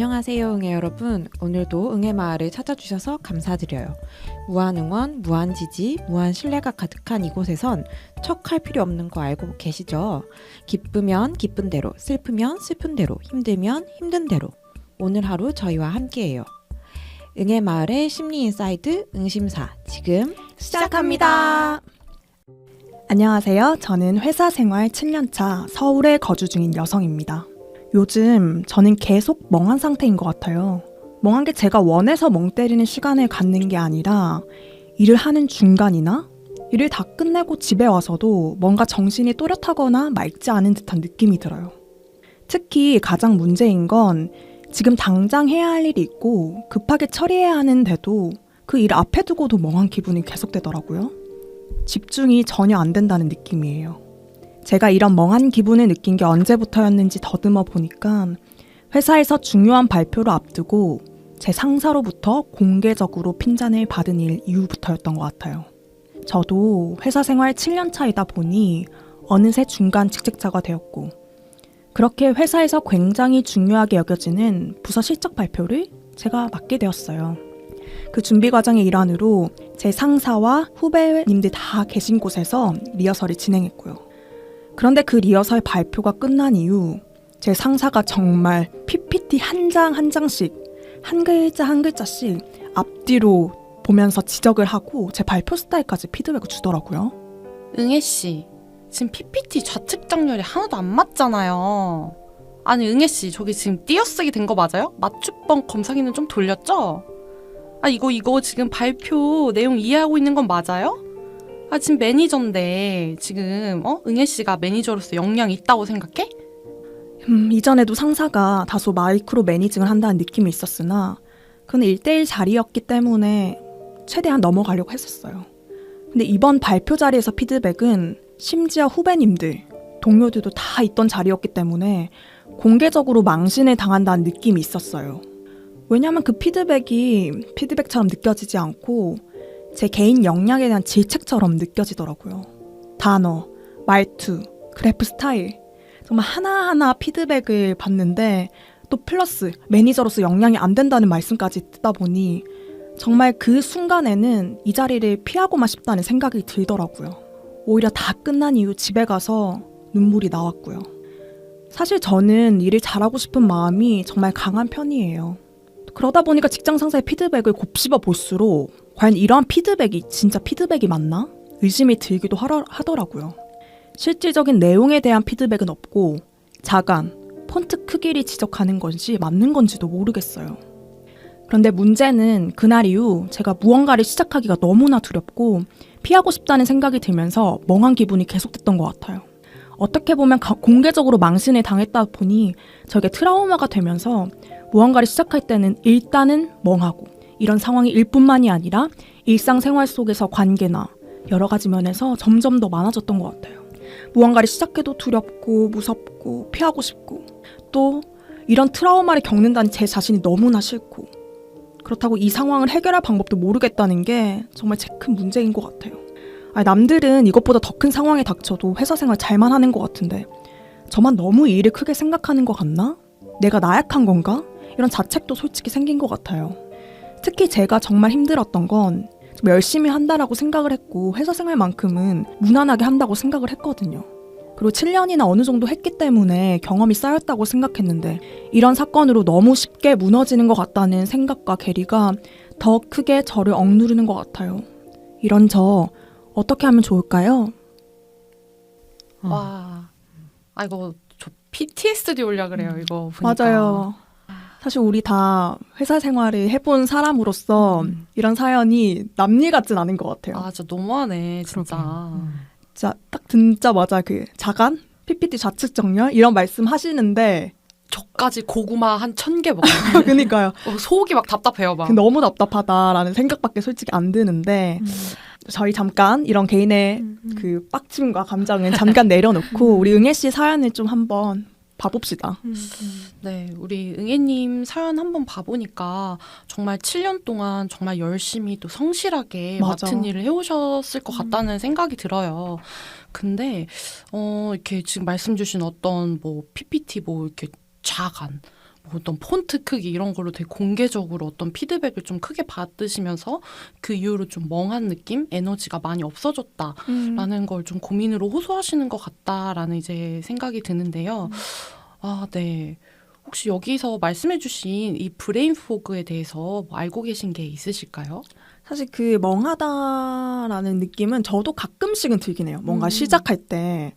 안녕하세요, 응애 여러분. 오늘도 응애 마을을 찾아주셔서 감사드려요. 무한응원, 무한지지, 무한신뢰가 가득한 이곳에선 척할 필요 없는 거 알고 계시죠? 기쁘면 기쁜 대로, 슬프면 슬픈 대로, 힘들면 힘든 대로 오늘 하루 저희와 함께해요. 응애 마을의 심리 인사이드 응심사 지금 시작합니다. 안녕하세요. 저는 회사 생활 7년차 서울에 거주 중인 여성입니다. 요즘 저는 계속 멍한 상태인 것 같아요. 멍한 게 제가 원해서 멍 때리는 시간을 갖는 게 아니라 일을 하는 중간이나 일을 다 끝내고 집에 와서도 뭔가 정신이 또렷하거나 맑지 않은 듯한 느낌이 들어요. 특히 가장 문제인 건 지금 당장 해야 할 일이 있고 급하게 처리해야 하는데도 그 일 앞에 두고도 멍한 기분이 계속되더라고요. 집중이 전혀 안 된다는 느낌이에요. 제가 이런 멍한 기분을 느낀 게 언제부터였는지 더듬어 보니까 회사에서 중요한 발표를 앞두고 제 상사로부터 공개적으로 핀잔을 받은 일 이후부터였던 것 같아요. 저도 회사 생활 7년 차이다 보니 어느새 중간 직책자가 되었고 그렇게 회사에서 굉장히 중요하게 여겨지는 부서 실적 발표를 제가 맡게 되었어요. 그 준비 과정의 일환으로 제 상사와 후배님들 다 계신 곳에서 리허설을 진행했고요. 그런데 그 리허설 발표가 끝난 이후 제 상사가 정말 PPT 한 장 한 장씩 한 글자 한 글자씩 앞뒤로 보면서 지적을 하고 제 발표 스타일까지 피드백을 주더라고요. 응애씨, 지금 PPT 좌측 장렬이 하나도 안 맞잖아요. 아니 응애씨, 저기 지금 띄어쓰기 된 거 맞아요? 맞춤법 검사기는 좀 돌렸죠? 아 이거 지금 발표 내용 이해하고 있는 건 맞아요? 아 지금 매니저인데 지금 응애씨가 매니저로서 역량이 있다고 생각해? 이전에도 상사가 다소 마이크로 매니징을 한다는 느낌이 있었으나 그건 1대1 자리였기 때문에 최대한 넘어가려고 했었어요. 근데 이번 발표 자리에서 피드백은 심지어 후배님들, 동료들도 다 있던 자리였기 때문에 공개적으로 망신을 당한다는 느낌이 있었어요. 왜냐면 그 피드백이 피드백처럼 느껴지지 않고 제 개인 역량에 대한 질책처럼 느껴지더라고요. 단어, 말투, 그래프 스타일 정말 하나하나 피드백을 받는데 또 플러스 매니저로서 역량이 안 된다는 말씀까지 듣다 보니 정말 그 순간에는 이 자리를 피하고만 싶다는 생각이 들더라고요. 오히려 다 끝난 이후 집에 가서 눈물이 나왔고요. 사실 저는 일을 잘하고 싶은 마음이 정말 강한 편이에요. 그러다 보니까 직장 상사의 피드백을 곱씹어 볼수록 과연 이러한 피드백이 진짜 피드백이 맞나? 의심이 들기도 하더라고요. 실질적인 내용에 대한 피드백은 없고 자간, 폰트 크기를 지적하는 것이 맞는 건지도 모르겠어요. 그런데 문제는 그날 이후 제가 무언가를 시작하기가 너무나 두렵고 피하고 싶다는 생각이 들면서 멍한 기분이 계속됐던 것 같아요. 어떻게 보면 공개적으로 망신을 당했다 보니 저에게 트라우마가 되면서 무언가를 시작할 때는 일단은 멍하고 이런 상황이 일뿐만이 아니라 일상생활 속에서 관계나 여러 가지 면에서 점점 더 많아졌던 것 같아요. 무언가를 시작해도 두렵고 무섭고 피하고 싶고 또 이런 트라우마를 겪는다는 제 자신이 너무나 싫고 그렇다고 이 상황을 해결할 방법도 모르겠다는 게 정말 제 큰 문제인 것 같아요. 남들은 이것보다 더 큰 상황에 닥쳐도 회사 생활 잘만 하는 것 같은데 저만 너무 이 일을 크게 생각하는 것 같나? 내가 나약한 건가? 이런 자책도 솔직히 생긴 것 같아요. 특히 제가 정말 힘들었던 건 열심히 한다라고 생각을 했고 회사 생활만큼은 무난하게 한다고 생각을 했거든요. 그리고 7년이나 어느 정도 했기 때문에 경험이 쌓였다고 생각했는데 이런 사건으로 너무 쉽게 무너지는 것 같다는 생각과 괴리가 더 크게 저를 억누르는 것 같아요. 이런 저 어떻게 하면 좋을까요? 와, 이거 저 PTSD 올려 그래요. 이거 보니까. 맞아요. 사실 우리 다 회사 생활을 해본 사람으로서 이런 사연이 남일 같진 않은 것 같아요. 아, 진짜 너무하네, 진짜. 진짜 딱 듣자마자 그 자간? PPT 좌측 정렬? 이런 말씀 하시는데 저까지 고구마 한 1000개 먹어요. 그러니까요. 속이 막 답답해요, 막. 너무 답답하다라는 생각밖에 솔직히 안 드는데 저희 잠깐 이런 개인의 그 빡침과 감정은 잠깐 내려놓고 우리 응애 씨 사연을 좀 한번 봐봅시다. 네, 우리 응애님 사연 한번 봐보니까 정말 7년 동안 정말 열심히 또 성실하게 맞아. 맡은 일을 해오셨을 것 같다는 생각이 들어요. 근데 이렇게 지금 말씀 주신 어떤 뭐 PPT 뭐 이렇게 자간 뭐 어떤 폰트 크기 이런 걸로 되게 공개적으로 어떤 피드백을 좀 크게 받으시면서 그 이후로 좀 멍한 느낌, 에너지가 많이 없어졌다라는 걸 좀 고민으로 호소하시는 것 같다라는 이제 생각이 드는데요. 아, 네. 혹시 여기서 말씀해주신 이 브레인 포그에 대해서 뭐 알고 계신 게 있으실까요? 사실 그 멍하다라는 느낌은 저도 가끔씩은 들긴 해요. 뭔가 시작할 때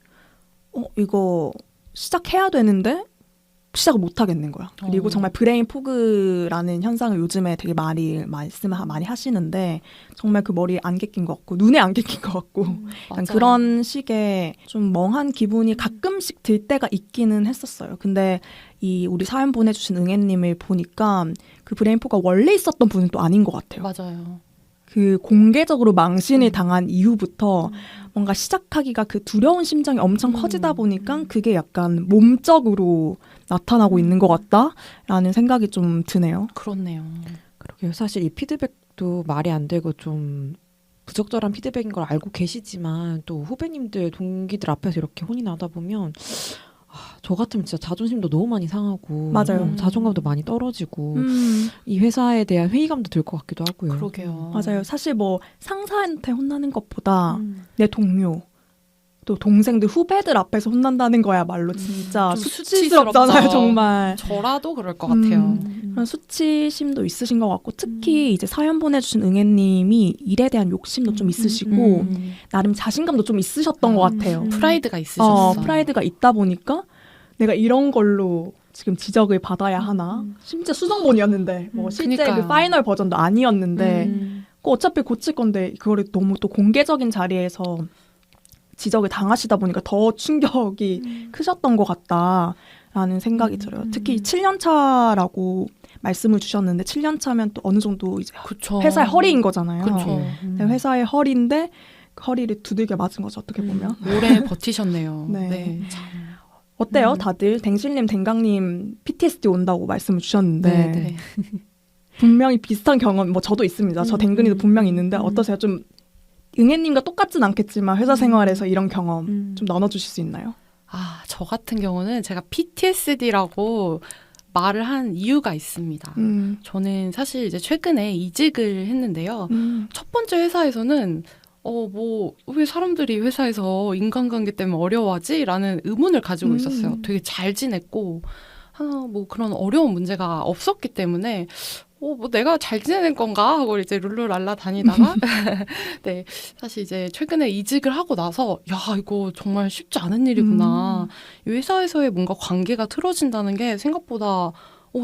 이거 시작해야 되는데 시작을 못 하겠는 거야. 그리고 정말 브레인 포그라는 현상을 요즘에 되게 말씀을 많이 하시는데 정말 그 머리에 안개 낀 것 같고 눈에 안개 낀 것 같고 약간 그런 식의 좀 멍한 기분이 가끔씩 들 때가 있기는 했었어요. 근데 이 우리 사연 보내주신 응애님을 보니까 그 브레인 포그가 원래 있었던 분은 또 아닌 것 같아요. 맞아요. 그 공개적으로 망신을 당한 이후부터 뭔가 시작하기가 그 두려운 심정이 엄청 커지다 보니까 그게 약간 몸적으로 나타나고 있는 것 같다라는 생각이 좀 드네요. 그렇네요. 그러게요. 사실 이 피드백도 말이 안 되고 좀 부적절한 피드백인 걸 알고 계시지만 또 후배님들, 동기들 앞에서 이렇게 혼이 나다 보면 저 같으면 진짜 자존심도 너무 많이 상하고 맞아요. 자존감도 많이 떨어지고 이 회사에 대한 회의감도 들 것 같기도 하고요. 그러게요. 맞아요. 사실 뭐 상사한테 혼나는 것보다 내 동료 또 동생들 후배들 앞에서 혼난다는 거야말로 진짜 좀 수치스럽잖아요. 수치스럽죠. 정말. 저라도 그럴 것 같아요. 그런 수치심도 있으신 것 같고 특히 이제 사연 보내주신 응애님이 일에 대한 욕심도 좀 있으시고 나름 자신감도 좀 있으셨던 것 같아요. 프라이드가 있으셨어. 프라이드가 있다 보니까 내가 이런 걸로 지금 지적을 받아야 하나? 심지어 수정본이었는데 뭐 실제 그러니까요. 그 파이널 버전도 아니었는데 어차피 고칠 건데 그거를 너무 또 공개적인 자리에서 지적을 당하시다 보니까 더 충격이 크셨던 것 같다라는 생각이 들어요. 특히 7년 차라고 말씀을 주셨는데 7년 차면 또 어느 정도 이제 그쵸. 회사의 허리인 거잖아요. 그쵸. 네, 회사의 허리인데 그 허리를 두들겨 맞은 거죠. 어떻게 보면. 오래 버티셨네요. 네. 네. 참. 어때요? 다들 댕실님, 댕강님 PTSD 온다고 말씀을 주셨는데 네, 네. 분명히 비슷한 경험, 뭐 저도 있습니다. 저 댕근이도 분명히 있는데 어떠세요? 좀 응애님과 똑같진 않겠지만 회사 생활에서 이런 경험 좀 나눠주실 수 있나요? 아, 저 같은 경우는 제가 PTSD라고 말을 한 이유가 있습니다. 저는 사실 이제 최근에 이직을 했는데요. 첫 번째 회사에서는 왜 사람들이 회사에서 인간관계 때문에 어려워하지? 라는 의문을 가지고 있었어요. 되게 잘 지냈고, 뭐 그런 어려운 문제가 없었기 때문에, 뭐 내가 잘 지내는 건가? 하고 이제 룰루랄라 다니다가, 네, 사실 이제 최근에 이직을 하고 나서, 야, 이거 정말 쉽지 않은 일이구나. 이 회사에서의 뭔가 관계가 틀어진다는 게 생각보다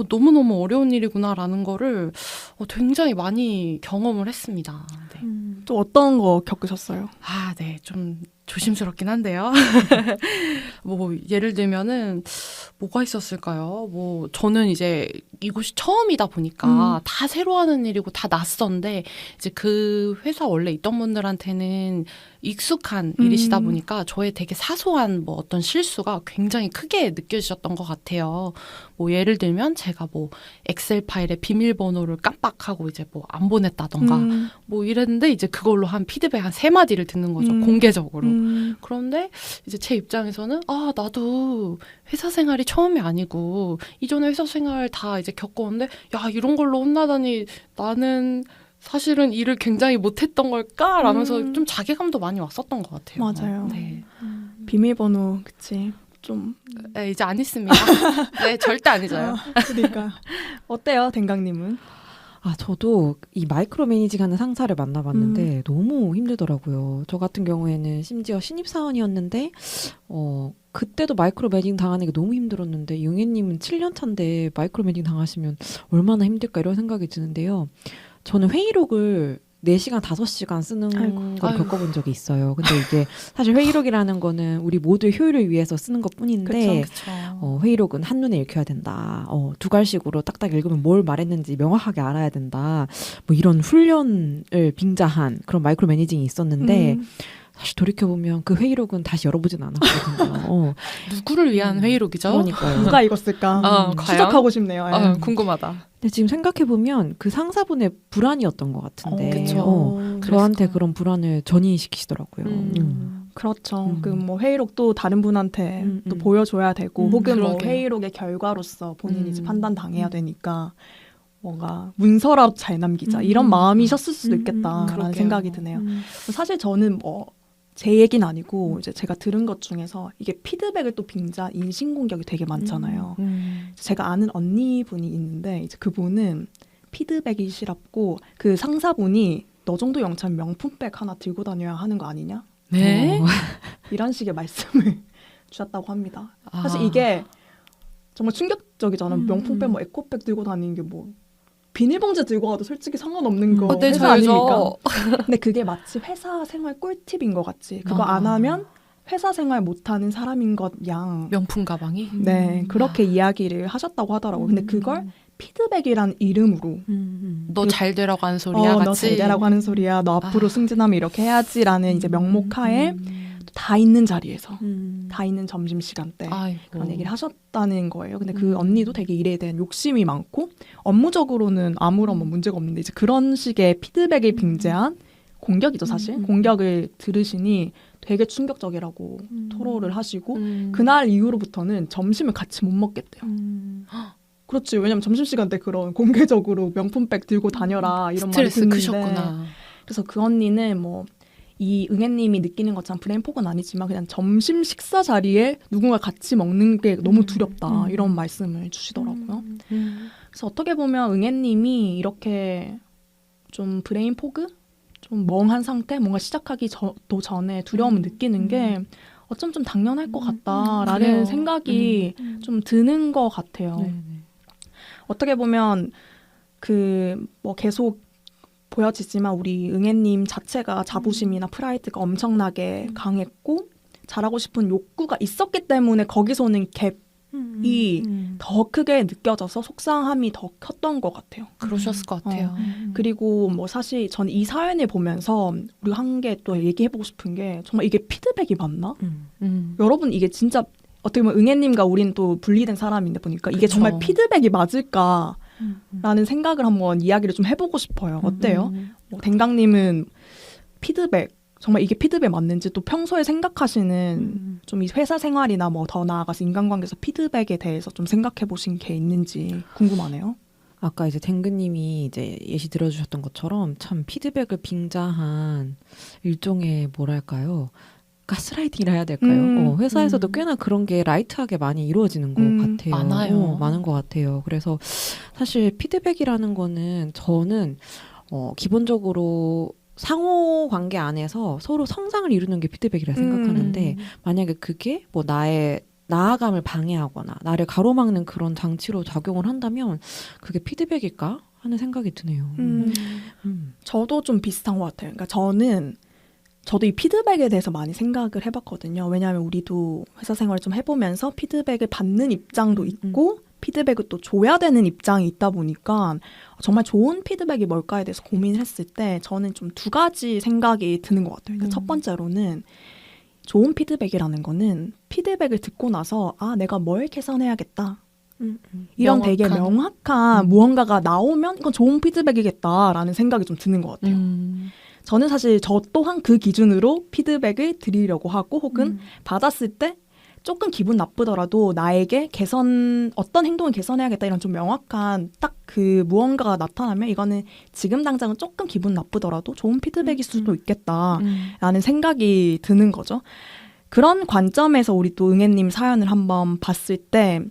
너무너무 어려운 일이구나라는 거를 굉장히 많이 경험을 했습니다. 네. 또 어떤 거 겪으셨어요? 아, 네. 좀 조심스럽긴 한데요. 뭐 예를 들면은 뭐가 있었을까요? 뭐 저는 이제 이곳이 처음이다 보니까 다 새로 하는 일이고 다 낯선데 이제 그 회사 원래 있던 분들한테는 익숙한 일이시다 보니까 저의 되게 사소한 뭐 어떤 실수가 굉장히 크게 느껴지셨던 것 같아요. 뭐 예를 들면 제가 뭐 엑셀 파일에 비밀번호를 깜빡하고 이제 뭐 안 보냈다던가 뭐 이랬는데 이제 그걸로 한 피드백 한 3마디를 듣는 거죠. 공개적으로. 그런데 이제 제 입장에서는 나도 회사 생활이 처음이 아니고 이전에 회사 생활 다 이제 겪어온데 야, 이런 걸로 혼나다니 나는 사실은 일을 굉장히 못했던 걸까? 라면서 좀 자괴감도 많이 왔었던 것 같아요. 맞아요. 네. 비밀번호, 그치. 좀. 네, 이제 안 있습니다. 네, 절대 안 잊어요. 그러니까. 어때요, 댕강님은? 저도 이 마이크로 매니징 하는 상사를 만나봤는데 너무 힘들더라고요. 저 같은 경우에는 심지어 신입사원이었는데 그때도 마이크로 매니징 당하는 게 너무 힘들었는데 용혜님은 7년 차인데 마이크로 매니징 당하시면 얼마나 힘들까 이런 생각이 드는데요. 저는 회의록을 4시간, 5시간 쓰는 걸 겪어본 적이 있어요. 근데 이게 사실 회의록이라는 거는 우리 모두의 효율을 위해서 쓰는 것 뿐인데 회의록은 한눈에 읽혀야 된다. 두 갈식으로 딱딱 읽으면 뭘 말했는지 명확하게 알아야 된다. 뭐 이런 훈련을 빙자한 그런 마이크로 매니징이 있었는데 사실 돌이켜보면 그 회의록은 다시 열어보진 않았거든요. 누구를 위한 회의록이죠? 그러니까요. 누가 읽었을까? 추적하고 싶네요. 궁금하다. 근데 지금 생각해보면 그 상사분의 불안이었던 것 같은데 그쵸. 저한테 그런 불안을 전이시키시더라고요. 그렇죠. 그 뭐 회의록도 다른 분한테 또 보여줘야 되고 혹은 뭐 그러게요. 회의록의 결과로서 본인이 이제 판단 당해야 음. 되니까 뭔가 문서라도 잘 남기자 이런 마음이셨을 수도 있겠다라는 그러게요. 생각이 드네요. 사실 저는 뭐 제 얘기는 아니고 이제 제가 들은 것 중에서 이게 피드백을 또 빙자 인신공격이 되게 많잖아요. 제가 아는 언니분이 있는데 이제 그분은 피드백이 싫었고 그 상사분이 너 정도 영차면 명품백 하나 들고 다녀야 하는 거 아니냐? 네? 이런 식의 말씀을 주셨다고 합니다. 사실 아. 이게 정말 충격적이잖아요. 명품백 뭐 에코백 들고 다니는 게 뭐 비닐봉지 들고 가도 솔직히 상관없는 거 네, 회사 아닙니까? 저요. 근데 그게 마치 회사 생활 꿀팁인 것 같지. 그거 안 하면 회사 생활 못하는 사람인 것 양. 명품 가방이? 네, 그렇게 이야기를 하셨다고 하더라고요. 근데 그걸 피드백이란 이름으로 너 잘 되라고 하는 소리야 너 같이? 잘 되라고 하는 소리야. 너 앞으로 승진하면 이렇게 해야지라는 이제 명목하에 다 있는 자리에서 다 있는 점심시간 때 아이고. 그런 얘기를 하셨다는 거예요. 근데 그 언니도 되게 일에 대한 욕심이 많고 업무적으로는 아무런 뭐 문제가 없는데 이제 그런 식의 피드백을 빙자한 공격이죠 사실. 공격을 들으시니 되게 충격적이라고 토로를 하시고 그날 이후로부터는 점심을 같이 못 먹겠대요. 그렇지. 왜냐면 점심시간 때 그런 공개적으로 명품백 들고 다녀라 이런 말이 스트레스 듣는데 크셨구나. 그래서 그 언니는 뭐 이 응애님이 느끼는 것처럼 브레인폭은 아니지만 그냥 점심 식사 자리에 누군가 같이 먹는 게 너무 두렵다 이런 말씀을 주시더라고요. 그래서 어떻게 보면 응애님이 이렇게 좀 브레인포그? 좀 멍한 상태? 뭔가 시작하기 도 전에 두려움을 느끼는 게 어쩜 좀 당연할 것 같다라는 그래요. 생각이 좀 드는 것 같아요. 어떻게 보면 그 뭐 계속 보여지지만 우리 응애님 자체가 자부심이나 프라이드가 엄청나게 강했고 잘하고 싶은 욕구가 있었기 때문에 거기서 오는 갭이 더 크게 느껴져서 속상함이 더 컸던 것 같아요. 그러셨을 것 같아요. 그리고 뭐 사실 전 이 사연을 보면서 우리가 한 게 또 얘기해보고 싶은 게 정말 이게 피드백이 맞나? 여러분 이게 진짜 어떻게 보면 응애님과 우린 또 분리된 사람인데 보니까 이게 그쵸. 정말 피드백이 맞을까? 라는 생각을 한번 이야기를 좀 해보고 싶어요. 어때요? 뭐 댕강님은 피드백 정말 이게 피드백 맞는지 또 평소에 생각하시는 좀 이 회사 생활이나 뭐 더 나아가서 인간관계에서 피드백에 대해서 좀 생각해 보신 게 있는지 궁금하네요. 아까 이제 댕그님이 이제 예시 들어주셨던 것처럼 참 피드백을 빙자한 일종의 뭐랄까요? 가스라이팅이라 해야 될까요? 회사에서도 꽤나 그런 게 라이트하게 많이 이루어지는 것 같아요. 많아요. 많은 것 같아요. 그래서 사실 피드백이라는 거는 저는 기본적으로 상호 관계 안에서 서로 성장을 이루는 게 피드백이라 생각하는데 만약에 그게 뭐 나의 나아감을 방해하거나 나를 가로막는 그런 장치로 작용을 한다면 그게 피드백일까 하는 생각이 드네요. 저도 좀 비슷한 것 같아요. 그러니까 저도 이 피드백에 대해서 많이 생각을 해봤거든요. 왜냐하면 우리도 회사 생활을 좀 해보면서 피드백을 받는 입장도 있고 피드백을 또 줘야 되는 입장이 있다 보니까 정말 좋은 피드백이 뭘까에 대해서 고민을 했을 때 저는 좀 두 가지 생각이 드는 것 같아요. 그러니까 첫 번째로는 좋은 피드백이라는 거는 피드백을 듣고 나서 아 내가 뭘 개선해야겠다. 이런 되게 명확한 무언가가 나오면 이건 좋은 피드백이겠다라는 생각이 좀 드는 것 같아요. 저는 사실 저 또한 그 기준으로 피드백을 드리려고 하고 혹은 받았을 때 조금 기분 나쁘더라도 나에게 어떤 행동을 개선해야겠다 이런 좀 명확한 딱 그 무언가가 나타나면 이거는 지금 당장은 조금 기분 나쁘더라도 좋은 피드백일 수도 있겠다라는 생각이 드는 거죠. 그런 관점에서 우리 또 응애님 사연을 한번 봤을 때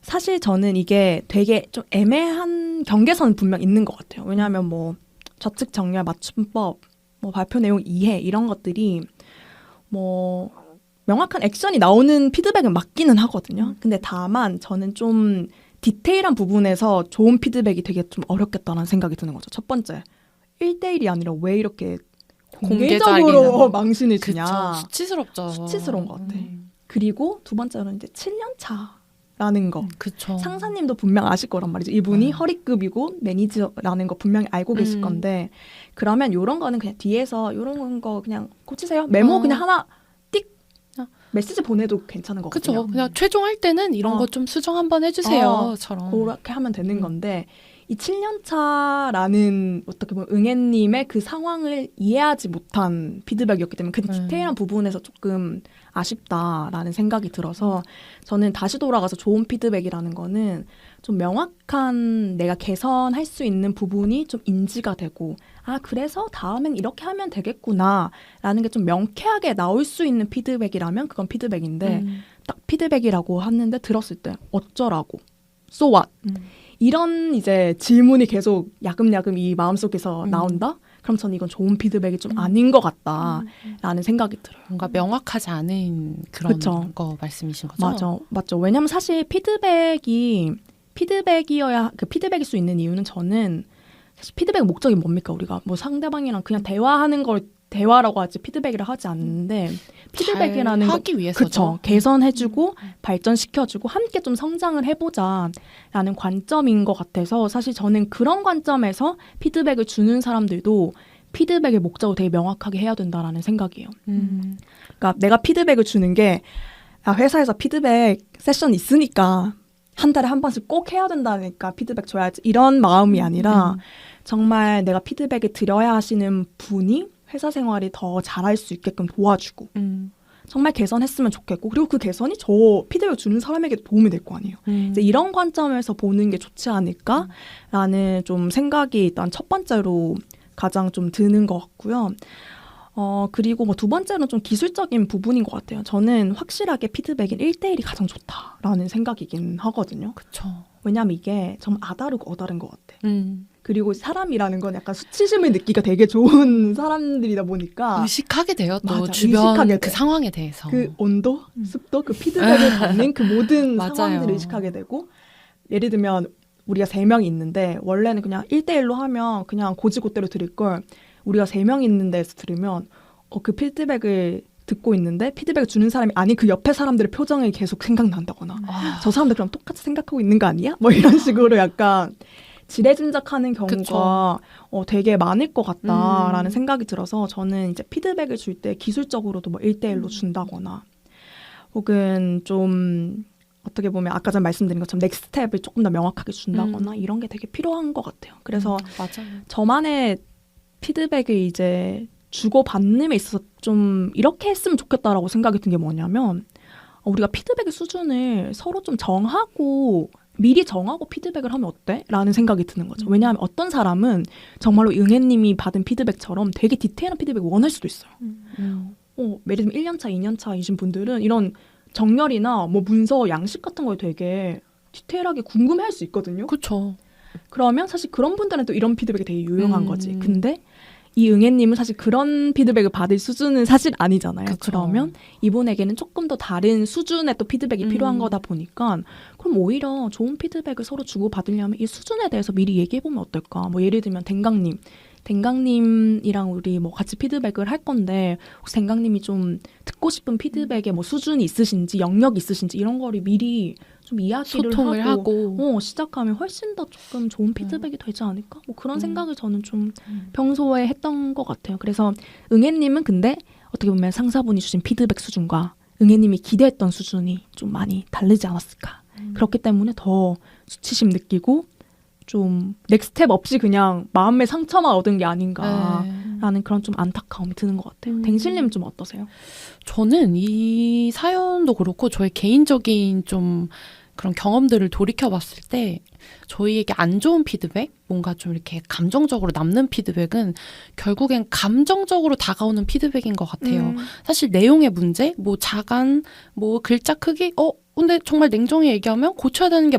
사실 저는 이게 되게 좀 애매한 경계선은 분명 있는 것 같아요. 왜냐하면 뭐 좌측 정렬, 맞춤법, 뭐 발표 내용 이해 이런 것들이 뭐 명확한 액션이 나오는 피드백은 맞기는 하거든요. 근데 다만 저는 좀 디테일한 부분에서 좋은 피드백이 되게 좀 어렵겠다는 생각이 드는 거죠. 첫 번째, 1대1이 아니라 왜 이렇게 공개적으로 망신을 주냐. 그쵸. 수치스럽죠. 수치스러운 것 같아. 그리고 두 번째로는 이제 7년 차라는 거. 그쵸. 상사님도 분명 아실 거란 말이죠. 이분이 허리급이고 매니저라는 거 분명히 알고 계실 건데 그러면 이런 거는 그냥 뒤에서 이런 거 그냥 고치세요. 메모 그냥 하나 띡 메시지 보내도 괜찮은 거거든요. 그쵸. 그냥 최종할 때는 이런 거 좀 수정 한번 해주세요.처럼. 그렇게 하면 되는 건데 이 7년 차라는 어떻게 보면 응애님의 그 상황을 이해하지 못한 피드백이었기 때문에 그 디테일한 부분에서 조금 아쉽다라는 생각이 들어서 저는 다시 돌아가서 좋은 피드백이라는 거는 좀 명확한 내가 개선할 수 있는 부분이 좀 인지가 되고 그래서 다음엔 이렇게 하면 되겠구나 라는 게 좀 명쾌하게 나올 수 있는 피드백이라면 그건 피드백인데 딱 피드백이라고 하는데 들었을 때 어쩌라고 so what 이런 이제 질문이 계속 야금야금 이 마음속에서 나온다? 그럼 저는 이건 좋은 피드백이 좀 아닌 것 같다라는 생각이 들어요. 뭔가 명확하지 않은 그런 그쵸. 거 말씀이신 거죠? 맞죠. 왜냐면 사실 피드백이 피드백일 수 있는 이유는 저는 사실 피드백 목적이 뭡니까? 우리가 뭐 상대방이랑 그냥 대화하는 걸 대화라고 하지 피드백이라 하지 않는데 피드백이라는 거 하기 위해서죠. 그쵸. 개선해주고 발전시켜주고 함께 좀 성장을 해보자라는 관점인 것 같아서 사실 저는 그런 관점에서 피드백을 주는 사람들도 피드백의 목적을 되게 명확하게 해야 된다라는 생각이에요. 그러니까 내가 피드백을 주는 게 회사에서 피드백 세션 있으니까 한 달에 한 번씩 꼭 해야 된다니까 피드백 줘야지 이런 마음이 아니라 정말 내가 피드백을 드려야 하시는 분이 회사 생활이 더 잘할 수 있게끔 도와주고 정말 개선했으면 좋겠고 그리고 그 개선이 저 피드백 주는 사람에게 도움이 될 거 아니에요. 이제 이런 관점에서 보는 게 좋지 않을까라는 좀 생각이 일단 첫 번째로 가장 좀 드는 것 같고요. 그리고 뭐 두 번째는 좀 기술적인 부분인 것 같아요. 저는 확실하게 피드백인 1대1이 가장 좋다라는 생각이긴 하거든요. 그쵸. 왜냐하면 이게 정말 아다르고 어다른 것 같아. 그리고 사람이라는 건 약간 수치심을 느끼기가 되게 좋은 사람들이다 보니까 의식하게 돼요. 또 맞아, 주변 의식하게 그 돼. 상황에 대해서. 그 온도, 습도, 그 피드백을 받는 그 모든 맞아요. 상황들을 의식하게 되고 예를 들면 우리가 3명이 있는데 원래는 그냥 1대1로 하면 그냥 고지고대로 드릴 걸 우리가 3명 있는 데서 들으면 그 피드백을 듣고 있는데 피드백을 주는 사람이 아닌 그 옆에 사람들의 표정이 계속 생각난다거나 저 사람들 그럼 똑같이 생각하고 있는 거 아니야? 뭐 이런 식으로 약간 지레짐작하는 경우가 되게 많을 것 같다라는 생각이 들어서 저는 이제 피드백을 줄 때 기술적으로도 뭐 1대1로 준다거나 혹은 좀 어떻게 보면 아까 전 말씀드린 것처럼 넥스트 스텝을 조금 더 명확하게 준다거나 이런 게 되게 필요한 것 같아요. 그래서 맞아요. 저만의 피드백을 이제 주고받는 데 있어서 좀 이렇게 했으면 좋겠다라고 생각이 든 게 뭐냐면 우리가 피드백의 수준을 서로 좀 미리 정하고 피드백을 하면 어때? 라는 생각이 드는 거죠. 왜냐하면 어떤 사람은 정말로 응애님이 받은 피드백처럼 되게 디테일한 피드백을 원할 수도 있어요. 예를 들면 1년차, 2년차이신 분들은 이런 정렬이나 뭐 문서 양식 같은 거에 되게 디테일하게 궁금해할 수 있거든요. 그렇죠. 그러면 사실 그런 분들은 또 이런 피드백이 되게 유용한 거지. 근데 이 응애님은 사실 그런 피드백을 받을 수준은 사실 아니잖아요. 그쵸. 그러면 이분에게는 조금 더 다른 수준의 또 피드백이 필요한 거다 보니까 그럼 오히려 좋은 피드백을 서로 주고받으려면 이 수준에 대해서 미리 얘기해보면 어떨까. 뭐 예를 들면 댕강님이랑 우리 뭐 같이 피드백을 할 건데 혹시 댕강님이 좀 듣고 싶은 피드백의 뭐 수준이 있으신지 영역이 있으신지 이런 거를 미리 좀 이야기를 소통을 하고 시작하면 훨씬 더 조금 좋은 피드백이 되지 않을까? 뭐 그런 생각을 저는 좀 평소에 했던 것 같아요. 그래서 응애님은 근데 어떻게 보면 상사분이 주신 피드백 수준과 응애님이 기대했던 수준이 좀 많이 다르지 않았을까? 그렇기 때문에 더 수치심 느끼고 좀 넥스텝 없이 그냥 마음의 상처만 얻은 게 아닌가라는 그런 좀 안타까움이 드는 것 같아요. 댕실님은 좀 어떠세요? 저는 이 사연도 그렇고 저의 개인적인 좀 그런 경험들을 돌이켜봤을 때 저희에게 안 좋은 피드백, 뭔가 좀 이렇게 감정적으로 남는 피드백은 결국엔 감정적으로 다가오는 피드백인 것 같아요. 사실 내용의 문제, 뭐 자간, 뭐 글자 크기, 근데 정말 냉정히 얘기하면 고쳐야 되는 게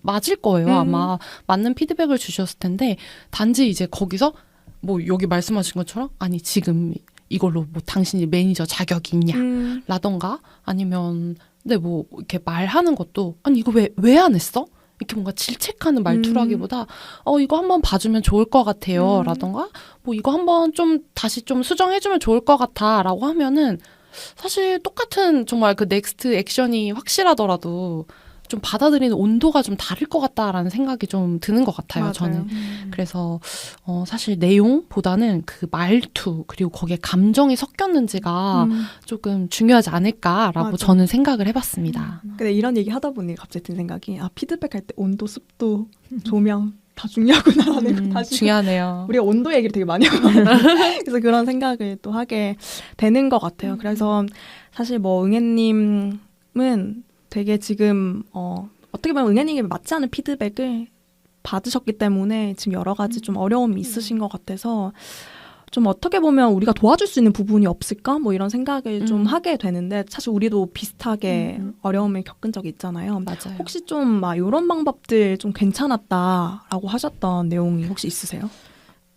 맞을 거예요. 아마 맞는 피드백을 주셨을 텐데 단지 이제 거기서 뭐 여기 말씀하신 것처럼 아니 지금 이걸로 뭐 당신이 매니저 자격이 있냐 라던가 아니면 근데 뭐 이렇게 말하는 것도 아니 이거 왜 안 했어? 이렇게 뭔가 질책하는 말투라기보다 이거 한번 봐주면 좋을 것 같아요 라던가 뭐 이거 한번 좀 다시 좀 수정해주면 좋을 것 같아 라고 하면은 사실 똑같은 정말 그 넥스트 액션이 확실하더라도 좀 받아들이는 온도가 좀 다를 것 같다라는 생각이 좀 드는 것 같아요. 맞아요. 저는. 그래서 사실 내용보다는 그 말투 그리고 거기에 감정이 섞였는지가 조금 중요하지 않을까라고 맞아. 저는 생각을 해봤습니다. 근데 이런 얘기 하다 보니 갑자기 든 생각이 피드백 할 때 온도, 습도, 조명 다 중요하구나라는 거 다시 중요하네요. 우리가 온도 얘기를 되게 많이 하고 그래서 그런 생각을 또 하게 되는 것 같아요. 그래서 사실 뭐 응애님은 되게 지금 어떻게 보면 응애님에게 맞지 않은 피드백을 받으셨기 때문에 지금 여러 가지 좀 어려움이 있으신 것 같아서 좀 어떻게 보면 우리가 도와줄 수 있는 부분이 없을까? 뭐 이런 생각을 좀 하게 되는데 사실 우리도 비슷하게 어려움을 겪은 적이 있잖아요. 맞아요. 혹시 좀 막 이런 방법들 좀 괜찮았다라고 하셨던 내용이 혹시 있으세요?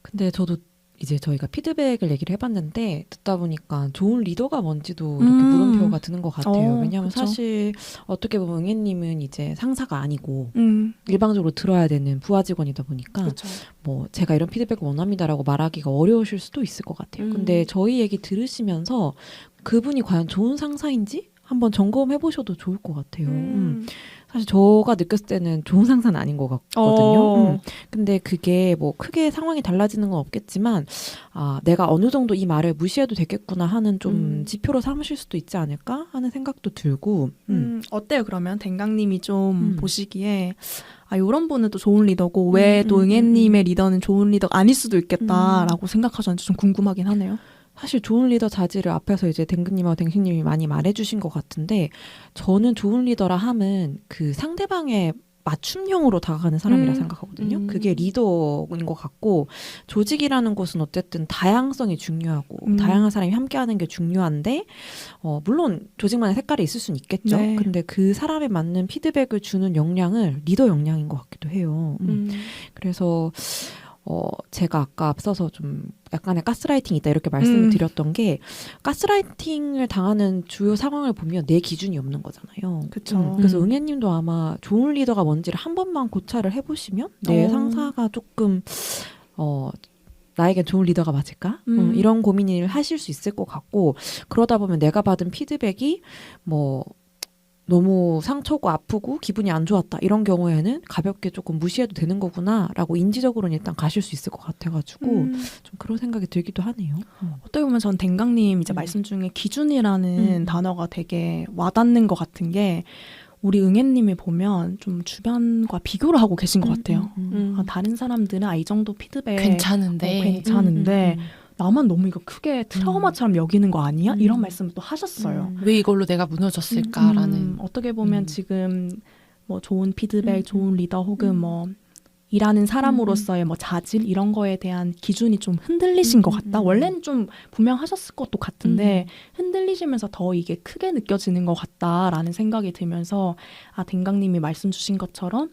근데 저도 이제 저희가 피드백을 얘기를 해봤는데 듣다 보니까 좋은 리더가 뭔지도 이렇게 물음표가 드는 것 같아요. 왜냐하면 그쵸. 사실 어떻게 보면 응애님은 이제 상사가 아니고 음. 일방적으로 들어야 되는 부하 직원이다 보니까 그렇죠. 뭐 제가 이런 피드백을 원합니다라고 말하기가 어려우실 수도 있을 것 같아요. 근데 저희 얘기 들으시면서 그분이 과연 좋은 상사인지 한번 점검해 보셔도 좋을 것 같아요. 사실 저가 느꼈을 때는 좋은 상사는 아닌 것 같거든요. 근데 그게 뭐 크게 상황이 달라지는 건 없겠지만 내가 어느 정도 이 말을 무시해도 되겠구나 하는 좀 지표로 삼으실 수도 있지 않을까 하는 생각도 들고 어때요 그러면 댕강님이 좀 보시기에 이런 분은 또 좋은 리더고 왜 또 응애님의 리더는 좋은 리더가 아닐 수도 있겠다라고 생각하셨는지 좀 궁금하긴 하네요. 사실 좋은 리더 자질을 앞에서 이제 댕근님하고 댕신님이 많이 말해주신 것 같은데 저는 좋은 리더라 함은 그 상대방의 맞춤형으로 다가가는 사람이라 생각하거든요. 그게 리더인 것 같고 조직이라는 곳은 어쨌든 다양성이 중요하고 다양한 사람이 함께하는 게 중요한데 물론 조직만의 색깔이 있을 수는 있겠죠. 네. 근데 그 사람에 맞는 피드백을 주는 역량을 리더 역량인 것 같기도 해요. 그래서 제가 아까 앞서서 좀 약간의 가스라이팅이 있다 이렇게 말씀을 드렸던 게 가스라이팅을 당하는 주요 상황을 보면 내 기준이 없는 거잖아요. 그쵸. 그래서 응애님도 아마 좋은 리더가 뭔지를 한 번만 고찰을 해보시면 내 상사가 조금 나에게 좋은 리더가 맞을까? 이런 고민을 하실 수 있을 것 같고 그러다 보면 내가 받은 피드백이 뭐 너무 상처고 아프고 기분이 안 좋았다 이런 경우에는 가볍게 조금 무시해도 되는 거구나라고 인지적으로는 일단 가실 수 있을 것 같아가지고 좀 그런 생각이 들기도 하네요. 어떻게 보면 전 댕강님 이제 말씀 중에 기준이라는 단어가 되게 와닿는 것 같은 게 우리 응애님이 보면 좀 주변과 비교를 하고 계신 것 같아요. 다른 사람들은 이 정도 피드백 괜찮은데 나만 너무 이거 크게 트라우마처럼 여기는 거 아니야? 이런 말씀을 또 하셨어요. 왜 이걸로 내가 무너졌을까라는. 어떻게 보면 지금 뭐 좋은 피드백, 좋은 리더 혹은 뭐 일하는 사람으로서의 뭐 자질 이런 거에 대한 기준이 좀 흔들리신 것 같다. 원래는 좀 분명하셨을 것도 같은데 흔들리시면서 더 이게 크게 느껴지는 것 같다라는 생각이 들면서 댕강님이 말씀 주신 것처럼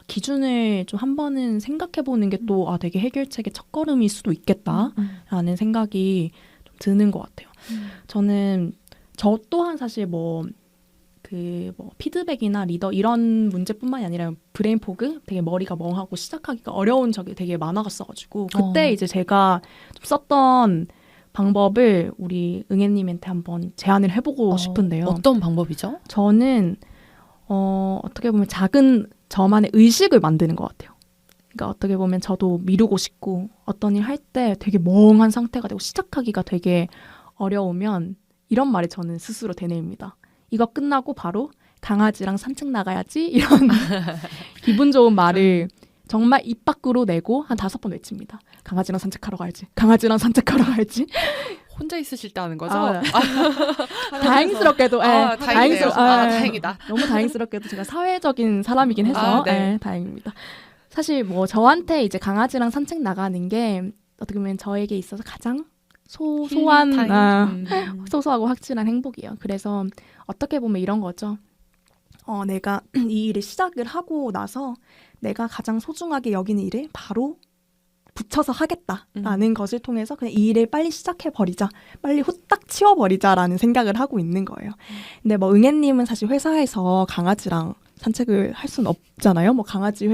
기준을 좀 한 번은 생각해보는 게 또 되게 해결책의 첫걸음일 수도 있겠다라는 생각이 좀 드는 것 같아요. 저는 저 또한 사실 뭐 피드백이나 리더 이런 문제뿐만이 아니라 브레인 포그 되게 머리가 멍하고 시작하기가 어려운 적이 되게 많았어가지고 그때 이제 제가 좀 썼던 방법을 우리 응애님한테 한번 제안을 해보고 싶은데요. 어떤 방법이죠? 저는 어떻게 보면 작은 저만의 의식을 만드는 것 같아요. 그러니까 어떻게 보면 저도 미루고 싶고 어떤 일 할 때 되게 멍한 상태가 되고 시작하기가 되게 어려우면 이런 말을 저는 스스로 되뇌입니다. 이거 끝나고 바로 강아지랑 산책 나가야지 이런 기분 좋은 말을 정말 입 밖으로 내고 한 5번 외칩니다. 강아지랑 산책하러 가야지. 강아지랑 산책하러 가야지. 혼자 있으실 때 하는 거죠? 다행스럽게도 다행이다. 너무 다행스럽게도 제가 사회적인 사람이긴 해서 다행입니다. 사실 뭐 저한테 이제 강아지랑 산책 나가는 게 어떻게 보면 저에게 있어서 가장 소소한 소소하고 확실한 행복이에요. 그래서 어떻게 보면 이런 거죠. 내가 이 일을 시작을 하고 나서 내가 가장 소중하게 여기는 일을 바로 붙여서 하겠다라는 것을 통해서 그냥 이 일을 빨리 시작해버리자. 빨리 후딱 치워버리자라는 생각을 하고 있는 거예요. 근데 뭐 응애님은 사실 회사에서 강아지랑 산책을 할 수는 없잖아요. 뭐 강아지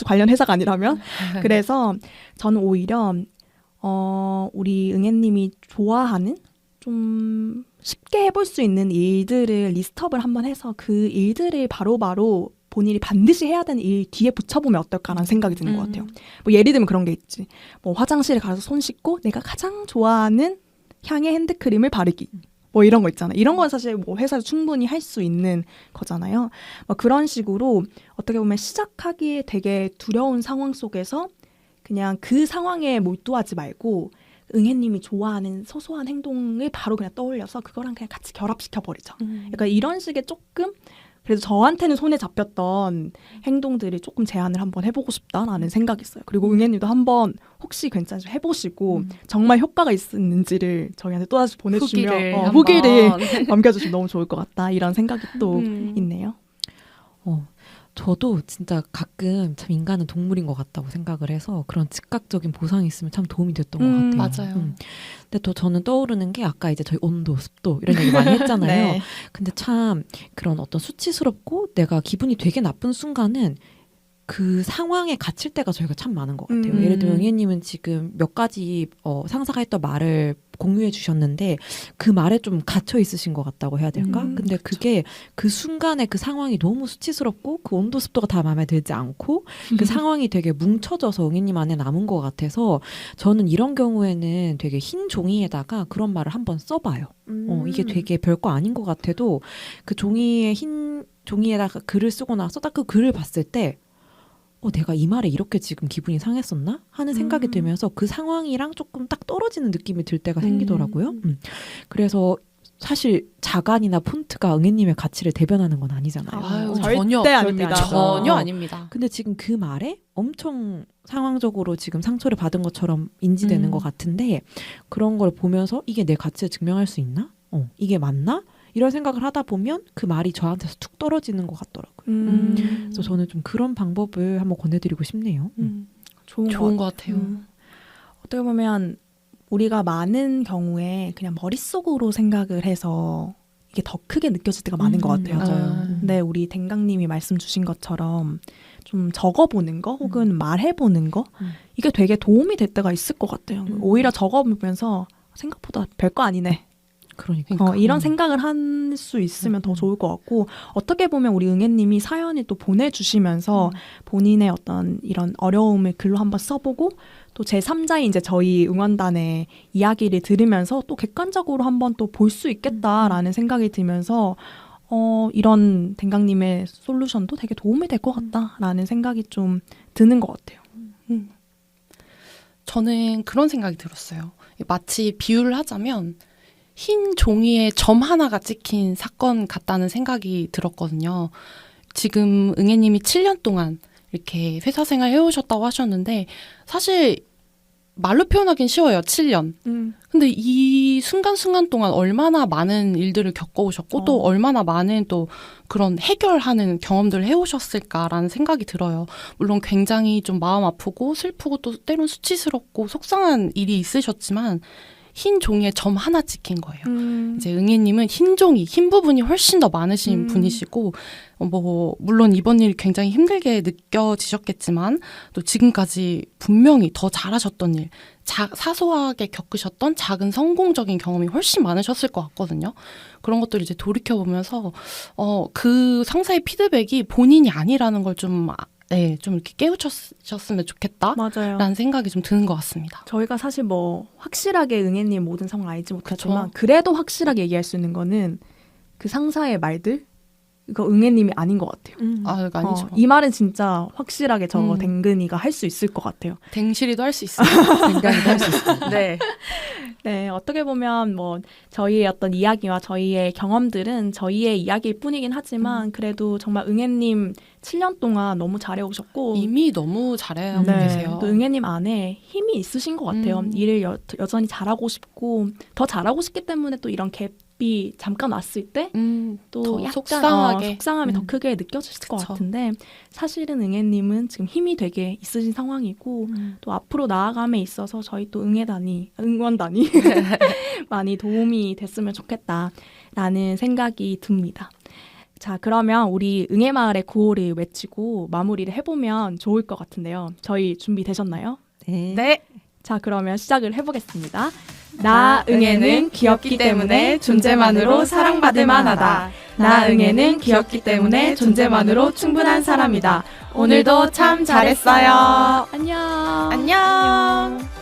관련 회사가 아니라면. 그래서 저는 오히려 우리 응애님이 좋아하는 좀 쉽게 해볼 수 있는 일들을 리스트업을 한번 해서 그 일들을 바로바로 본인이 반드시 해야 되는 일 뒤에 붙여보면 어떨까라는 생각이 드는 것 같아요. 뭐 예를 들면 그런 게 있지. 뭐 화장실에 가서 손 씻고 내가 가장 좋아하는 향의 핸드크림을 바르기. 뭐 이런 거 있잖아요. 이런 건 사실 뭐 회사에서 충분히 할 수 있는 거잖아요. 뭐 그런 식으로 어떻게 보면 시작하기에 되게 두려운 상황 속에서 그냥 그 상황에 몰두하지 말고 응애님이 좋아하는 소소한 행동을 바로 그냥 떠올려서 그거랑 그냥 같이 결합시켜 버리죠. 약간 이런 식의 조금 그래서 저한테는 손에 잡혔던 행동들이 조금 제안을 한번 해보고 싶다라는 생각이 있어요. 그리고 응애님도 한번 혹시 괜찮으시 해보시고 정말 효과가 있는지를 저희한테 또다시 보내주시면 후기를 남겨주시면 너무 좋을 것 같다 이런 생각이 또 있네요. 저도 진짜 가끔 참 인간은 동물인 것 같다고 생각을 해서 그런 즉각적인 보상이 있으면 참 도움이 됐던 것 같아요. 맞아요. 근데 또 저는 떠오르는 게 아까 이제 저희 온도, 습도 이런 얘기 많이 했잖아요. 네. 근데 참 그런 어떤 수치스럽고 내가 기분이 되게 나쁜 순간은 그 상황에 갇힐 때가 저희가 참 많은 것 같아요. 예를 들면 응애님은 지금 몇 가지 상사가 했던 말을 공유해 주셨는데 그 말에 좀 갇혀 있으신 것 같다고 해야 될까? 근데 그게 그 순간에 그 상황이 너무 수치스럽고 그 온도 습도가 다 마음에 들지 않고 그 상황이 되게 뭉쳐져서 응애님 안에 남은 것 같아서 저는 이런 경우에는 되게 흰 종이에다가 그런 말을 한번 써봐요. 이게 되게 별거 아닌 것 같아도 그 흰 종이에다가 글을 쓰고 나서 딱 그 글을 봤을 때 내가 이 말에 이렇게 지금 기분이 상했었나? 하는 생각이 들면서 그 상황이랑 조금 딱 떨어지는 느낌이 들 때가 생기더라고요. 그래서 사실 자간이나 폰트가 응애님의 가치를 대변하는 건 아니잖아요. 아유, 절대 아닙니다. 전혀 아닙니다. 근데 지금 그 말에 엄청 상황적으로 지금 상처를 받은 것처럼 인지되는 것 같은데 그런 걸 보면서 이게 내 가치를 증명할 수 있나? 이게 맞나? 이런 생각을 하다 보면 그 말이 저한테서 툭 떨어지는 것 같더라고요. 그래서 저는 좀 그런 방법을 한번 권해드리고 싶네요. 좋은 것 같아요. 어떻게 보면 우리가 많은 경우에 그냥 머릿속으로 생각을 해서 이게 더 크게 느껴질 때가 많은 것 같아요. 맞아요. 근데 우리 댕강님이 말씀 주신 것처럼 좀 적어보는 거 혹은 말해보는 거 이게 되게 도움이 될 때가 있을 것 같아요. 오히려 적어보면서 생각보다 별거 아니네. 그러니까 이런 생각을 할 수 있으면 더 좋을 것 같고 어떻게 보면 우리 응애님이 사연을 또 보내주시면서 본인의 어떤 이런 어려움을 글로 한번 써보고 또 제3자인 이제 저희 응원단의 이야기를 들으면서 또 객관적으로 한번 또 볼 수 있겠다라는 생각이 들면서 이런 댕강님의 솔루션도 되게 도움이 될 것 같다라는 생각이 좀 드는 것 같아요. 저는 그런 생각이 들었어요. 마치 비유를 하자면 흰 종이에 점 하나가 찍힌 사건 같다는 생각이 들었거든요. 지금 응애님이 7년 동안 이렇게 회사 생활 해오셨다고 하셨는데 사실 말로 표현하긴 쉬워요. 7년. 근데 이 순간순간 동안 얼마나 많은 일들을 겪어오셨고 또 얼마나 많은 또 그런 해결하는 경험들을 해오셨을까라는 생각이 들어요. 물론 굉장히 좀 마음 아프고 슬프고 또 때론 수치스럽고 속상한 일이 있으셨지만 흰 종이에 점 하나 찍힌 거예요. 이제 응애님은 흰 종이, 흰 부분이 훨씬 더 많으신 분이시고, 물론 이번 일이 굉장히 힘들게 느껴지셨겠지만, 또 지금까지 분명히 더 잘하셨던 일, 사소하게 겪으셨던 작은 성공적인 경험이 훨씬 많으셨을 것 같거든요. 그런 것들을 이제 돌이켜보면서, 그 상사의 피드백이 본인이 아니라는 걸 좀 이렇게 깨우쳤으면 좋겠다. 맞아요. 라는 생각이 좀 드는 것 같습니다. 저희가 사실 뭐 확실하게 응애님 모든 상황 알지 못하지만 그쵸? 그래도 확실하게 얘기할 수 있는 거는 그 상사의 말들 이거 응애님이 아닌 것 같아요. 이거 아니죠. 이 말은 진짜 확실하게 저 댕근이가 할 수 있을 것 같아요. 댕실이도 할 수 있어요. 생각이 할 수 있어요. 네. 네, 어떻게 보면 뭐 저희의 어떤 이야기와 저희의 경험들은 저희의 이야기일 뿐이긴 하지만 그래도 정말 응애님 7년 동안 너무 잘해오셨고 이미 너무 잘하고 네, 계세요. 또 응애님 안에 힘이 있으신 것 같아요. 일을 여전히 잘하고 싶고 더 잘하고 싶기 때문에 또 이런 갭이 잠깐 왔을 때 또 더 약간 속상하게. 속상함이 더 크게 느껴졌을 것 그쵸. 같은데 사실은 응애님은 지금 힘이 되게 있으신 상황이고 또 앞으로 나아감에 있어서 저희 또 응원단이 많이 도움이 됐으면 좋겠다라는 생각이 듭니다. 자, 그러면 우리 응애마을의 구호를 외치고 마무리를 해보면 좋을 것 같은데요. 저희 준비되셨나요? 네. 자, 그러면 시작을 해보겠습니다. 나 응애는 귀엽기 때문에 존재만으로 사랑받을 만하다. 나 응애는 귀엽기 때문에 존재만으로 충분한 사람이다. 오늘도 참 잘했어요. 안녕. 안녕.